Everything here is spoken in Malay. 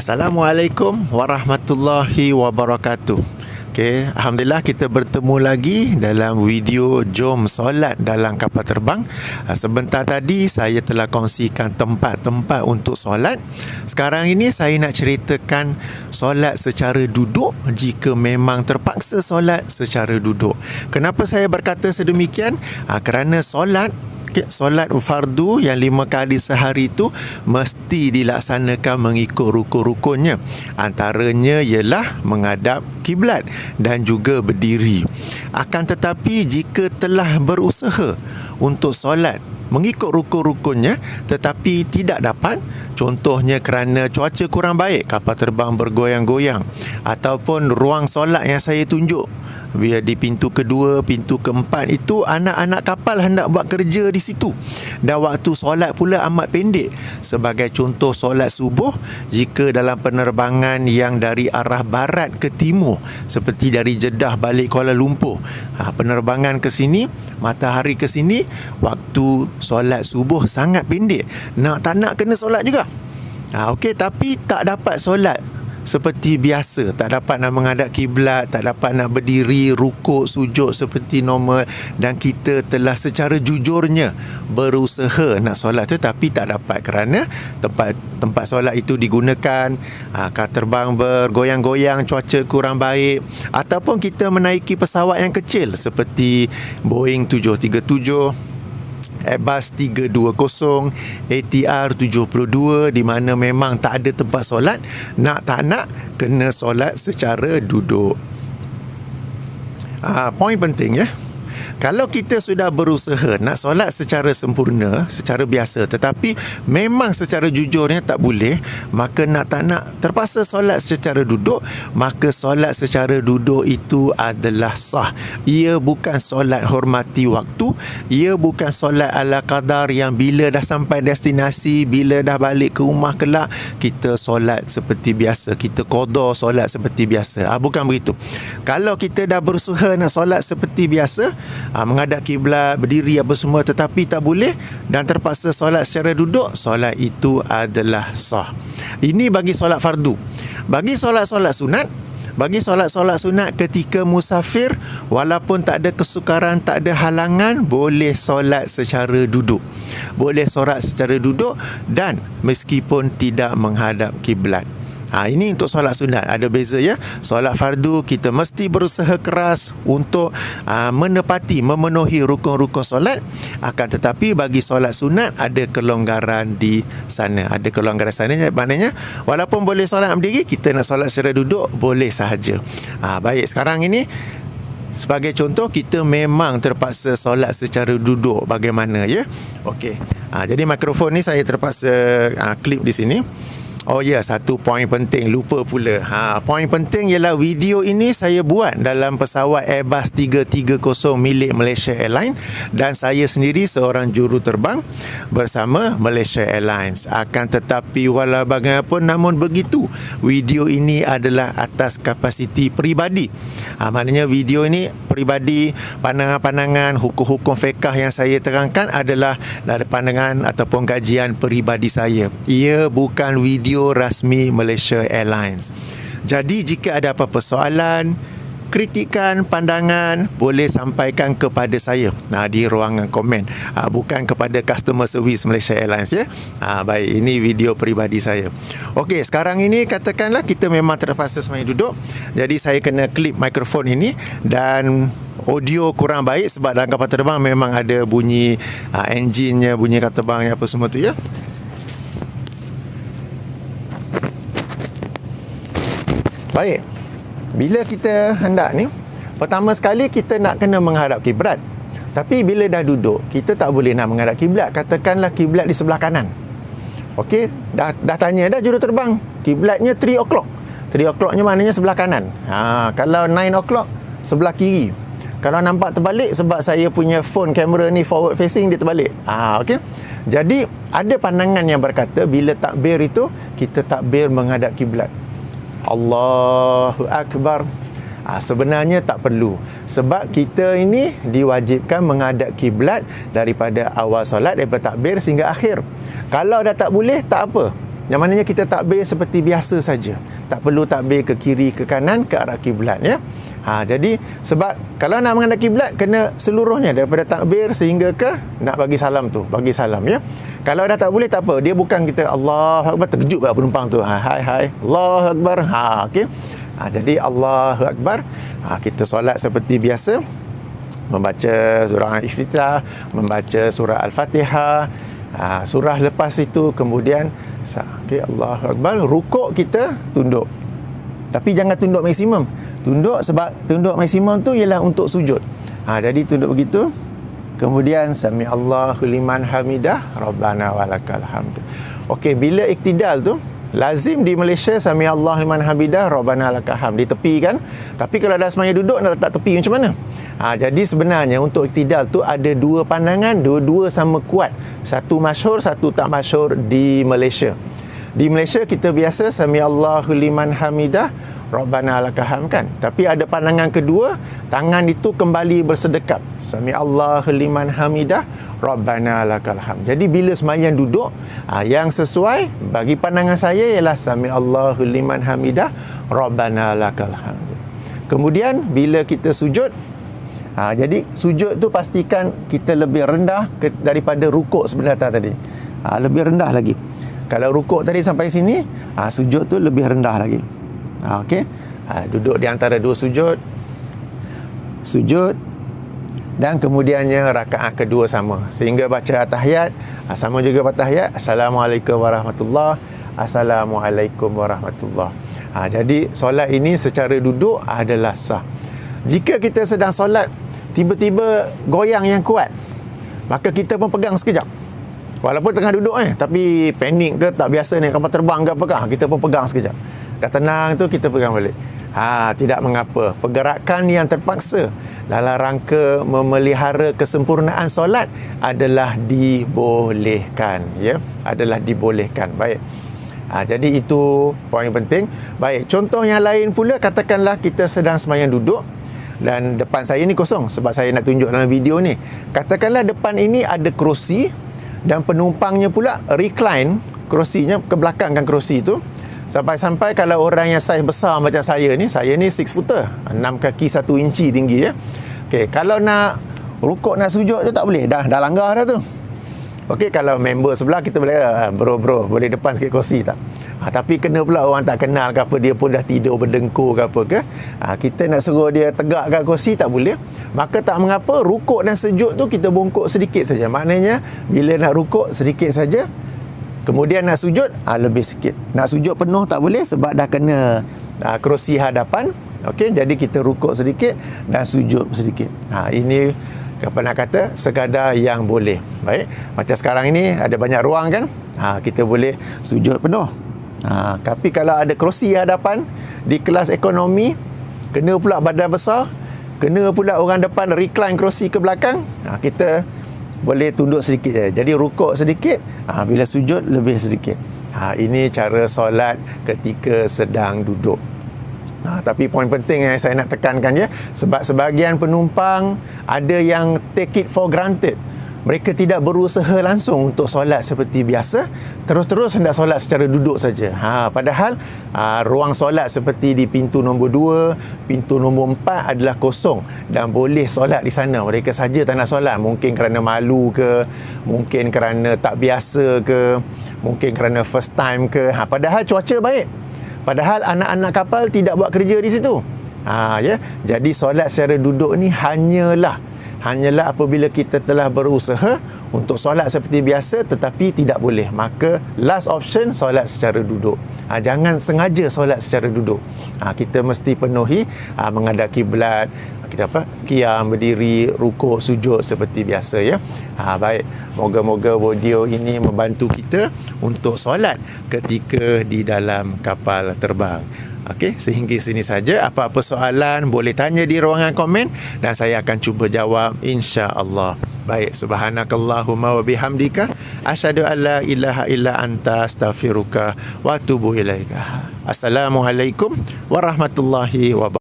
Assalamualaikum warahmatullahi wabarakatuh. Okey, alhamdulillah kita bertemu lagi dalam video Jom Solat dalam Kapal Terbang. Sebentar tadi saya telah kongsikan tempat-tempat untuk solat. Sekarang ini saya nak ceritakan solat secara duduk jika memang terpaksa solat secara duduk. Kenapa saya berkata sedemikian? Kerana solat fardu yang 5 kali sehari itu mesti dilaksanakan mengikut rukun-rukunnya. Antaranya ialah menghadap kiblat dan juga berdiri. Akan tetapi jika telah berusaha untuk solat mengikut rukun-rukunnya tetapi tidak dapat, contohnya kerana cuaca kurang baik, kapal terbang bergoyang-goyang, ataupun ruang solat yang saya tunjuk biar di pintu kedua, pintu keempat itu anak-anak kapal hendak buat kerja di situ, dan waktu solat pula amat pendek. Sebagai contoh, solat subuh jika dalam penerbangan yang dari arah barat ke timur, seperti dari Jeddah balik Kuala Lumpur, penerbangan ke sini, matahari ke sini, waktu solat subuh sangat pendek. Tak nak kena solat juga. Okey, tapi tak dapat solat seperti biasa, tak dapat nak menghadap kiblat, tak dapat nak berdiri, rukuk, sujud seperti normal, dan kita telah secara jujurnya berusaha nak solat tetapi tak dapat kerana tempat solat itu digunakan, kapal terbang bergoyang-goyang, cuaca kurang baik, ataupun kita menaiki pesawat yang kecil seperti Boeing 737, Airbus 320, ATR 72, di mana memang tak ada tempat solat, tak nak kena solat secara duduk. Poin penting ya. Kalau kita sudah berusaha nak solat secara sempurna, secara biasa, tetapi memang secara jujurnya tak boleh, maka tak nak terpaksa solat secara duduk, maka solat secara duduk itu adalah sah. Ia bukan solat hormati waktu, ia bukan solat ala qadar yang bila dah sampai destinasi, bila dah balik ke rumah kelak, kita solat seperti biasa, kita qada solat seperti biasa. Bukan begitu. Kalau kita dah berusaha nak solat seperti biasa, menghadap kiblat, berdiri apa semua, tetapi tak boleh dan terpaksa solat secara duduk, solat itu adalah sah. Ini bagi solat fardu. Bagi solat-solat sunat, bagi solat-solat sunat ketika musafir, walaupun tak ada kesukaran, tak ada halangan, boleh solat secara duduk. Boleh solat secara duduk dan meskipun tidak menghadap kiblat. Ini untuk solat sunat. Ada beza ya. Solat fardu kita mesti berusaha keras untuk memenuhi rukun-rukun solat. Akan tetapi bagi solat sunat ada kelonggaran di sana. Ada kelonggaran sana, maknanya walaupun boleh solat berdiri, kita nak solat secara duduk boleh sahaja. Baik, sekarang ini sebagai contoh, kita memang terpaksa solat secara duduk. Bagaimana ya? Okey. Jadi mikrofon ni saya terpaksa klip di sini. Satu poin penting lupa pula. Poin penting ialah video ini saya buat dalam pesawat Airbus 330 milik Malaysia Airlines, dan saya sendiri seorang juruterbang bersama Malaysia Airlines. Akan tetapi walau bagaimanapun, namun begitu, video ini adalah atas kapasiti peribadi. Maknanya video ini peribadi, pandangan-pandangan, hukum-hukum fiqah yang saya terangkan adalah dari pandangan ataupun kajian peribadi saya. Ia bukan video rasmi Malaysia Airlines. Jadi jika ada apa-apa soalan, kritikan, pandangan, boleh sampaikan kepada saya di ruangan komen, bukan kepada customer service Malaysia Airlines ya. Baik, ini video peribadi saya. Okey, sekarang ini katakanlah kita memang terpaksa semuanya duduk, jadi saya kena klip mikrofon ini, dan audio kurang baik sebab dalam kapal terbang memang ada bunyi enjinnya, bunyi kapal terbangnya apa semua tu ya. Baik, bila kita hendak ni, pertama sekali kita nak kena menghadap kiblat. Tapi bila dah duduk, kita tak boleh nak menghadap kiblat. Katakanlah kiblat di sebelah kanan. Okey, dah tanya dah juruterbang, kiblatnya 3 o'clock. 3 o'clocknya maknanya sebelah kanan. Kalau 9 o'clock, sebelah kiri. Kalau nampak terbalik, sebab saya punya phone kamera ni forward facing, dia terbalik. Okey. Jadi ada pandangan yang berkata bila takbir itu, kita takbir menghadap kiblat. Allahu Akbar. Sebenarnya tak perlu, sebab kita ini diwajibkan menghadap kiblat daripada awal solat, daripada takbir sehingga akhir. Kalau dah tak boleh, tak apa, Yang maknanya kita takbir seperti biasa saja. Tak perlu takbir ke kiri, ke kanan, ke arah kiblat, ya. Jadi sebab kalau nak menghadap kiblat, kena seluruhnya daripada takbir sehingga ke nak bagi salam tu, bagi salam, ya. Kalau dah tak boleh, tak apa. Dia bukan kita Allahu Akbar, terkejut pula penumpang tu. Hai Allahu Akbar. Okey. Jadi Allahu Akbar. Kita solat seperti biasa, membaca surah Al-Iftitah, membaca surah Al-Fatihah. Surah lepas itu kemudian Allahu Akbar, rukuk kita tunduk. Tapi jangan tunduk maksimum. Tunduk sebab tunduk maksimum tu ialah untuk sujud. Jadi tunduk begitu. Kemudian sami Allahu liman hamidah, rabbana walakal hamd. Okey, bila iktidal tu lazim di Malaysia sami Allahu liman hamidah, rabbana walakal hamd, di tepi kan. Tapi kalau dah semaya duduk nak letak tepi macam mana? Jadi sebenarnya untuk iktidal tu ada dua pandangan, dua-dua sama kuat. Satu masyhur, satu tak masyhur di Malaysia. Di Malaysia kita biasa sami Allahu liman hamidah, rabbana lakal hamd kan. Tapi ada pandangan kedua, tangan itu kembali bersedekap. Sami Allahu liman hamidah, rabbana lakal hamd. Jadi bila sembahyang duduk, yang sesuai bagi pandangan saya ialah sami Allahu liman hamidah, rabbana lakal hamd. Kemudian bila kita sujud, jadi sujud tu pastikan kita lebih rendah daripada rukuk sebenarnya tadi. Lebih rendah lagi. Kalau rukuk tadi sampai sini, sujud tu lebih rendah lagi. Okey. Duduk di antara dua sujud. Sujud dan kemudiannya rakaat kedua sama. Sehingga baca tahiyat, sama juga baca tahiyat. Assalamualaikum warahmatullahi. Assalamualaikum warahmatullahi. Jadi solat ini secara duduk adalah sah. Jika kita sedang solat, tiba-tiba goyang yang kuat, maka kita pun pegang sekejap. Walaupun tengah duduk tapi panik ke, tak biasa naik kapal terbang ke apa, kita pun pegang sekejap. Dah tenang tu kita pegang balik. Tidak mengapa. Pergerakan yang terpaksa dalam rangka memelihara kesempurnaan solat adalah dibolehkan, ya. Adalah dibolehkan. Baik. Jadi itu poin penting. Baik, contoh yang lain pula, katakanlah kita sedang sembahyang duduk dan depan saya ni kosong sebab saya nak tunjuk dalam video ni. Katakanlah depan ini ada kerusi dan penumpangnya pula recline kerusinya ke belakang kan kerusi tu. Sampai-sampai kalau orang yang saiz besar macam saya ni 6 footer, 6 kaki 1 inci tinggi, ya. Okey, kalau nak rukuk nak sujud tu tak boleh, dah langgar dah tu. Okey, kalau member sebelah kita boleh, bro boleh depan sikit kerusi tak? Tapi kena pula orang tak kenal ke apa, dia pun dah tidur berdengkur ke apa ke, kita nak suruh dia tegak kat kerusi tak boleh. Maka tak mengapa, rukuk dan sujud tu kita bongkok sedikit saja. Maknanya bila nak rukuk sedikit saja, kemudian nak sujud lebih sikit. Nak sujud penuh tak boleh sebab dah kena kerusi hadapan. Okey, jadi kita rukuk sedikit dan sujud sedikit. Ini apa nak kata, sekadar yang boleh. Baik, macam sekarang ini ada banyak ruang kan, kita boleh sujud penuh. Tapi kalau ada kerusi hadapan di kelas ekonomi, kena pula badan besar, kena pula orang depan recline kerusi ke belakang, kita boleh tunduk sedikit je. Jadi rukuk sedikit, bila sujud lebih sedikit. Ini cara solat ketika sedang duduk. Tapi poin penting yang saya nak tekankan, ya, sebab sebahagian penumpang ada yang take it for granted. Mereka tidak berusaha langsung untuk solat seperti biasa, terus-terus hendak solat secara duduk saja. Padahal ruang solat seperti di pintu nombor 2, pintu nombor 4 adalah kosong dan boleh solat di sana. Mereka saja tak nak solat, mungkin kerana malu ke, mungkin kerana tak biasa ke, mungkin kerana first time ke. Padahal cuaca baik. Padahal anak-anak kapal tidak buat kerja di situ. Ya. Jadi solat secara duduk ni hanyalah apabila kita telah berusaha untuk solat seperti biasa tetapi tidak boleh, maka last option solat secara duduk. Jangan sengaja solat secara duduk. Kita mesti penuhi menghadap kiblat, kita qiyam, berdiri, rukuk, sujud seperti biasa, ya. Baik, moga-moga video ini membantu kita untuk solat ketika di dalam kapal terbang. Okey, sehingga sini saja. Apa-apa soalan boleh tanya di ruangan komen dan saya akan cuba jawab insya-Allah. Baik, subhanakallahumma wa bihamdika asyhadu an la ilaha illa anta astaghfiruka wa atubu ilaika. Assalamualaikum warahmatullahi wabarakatuh.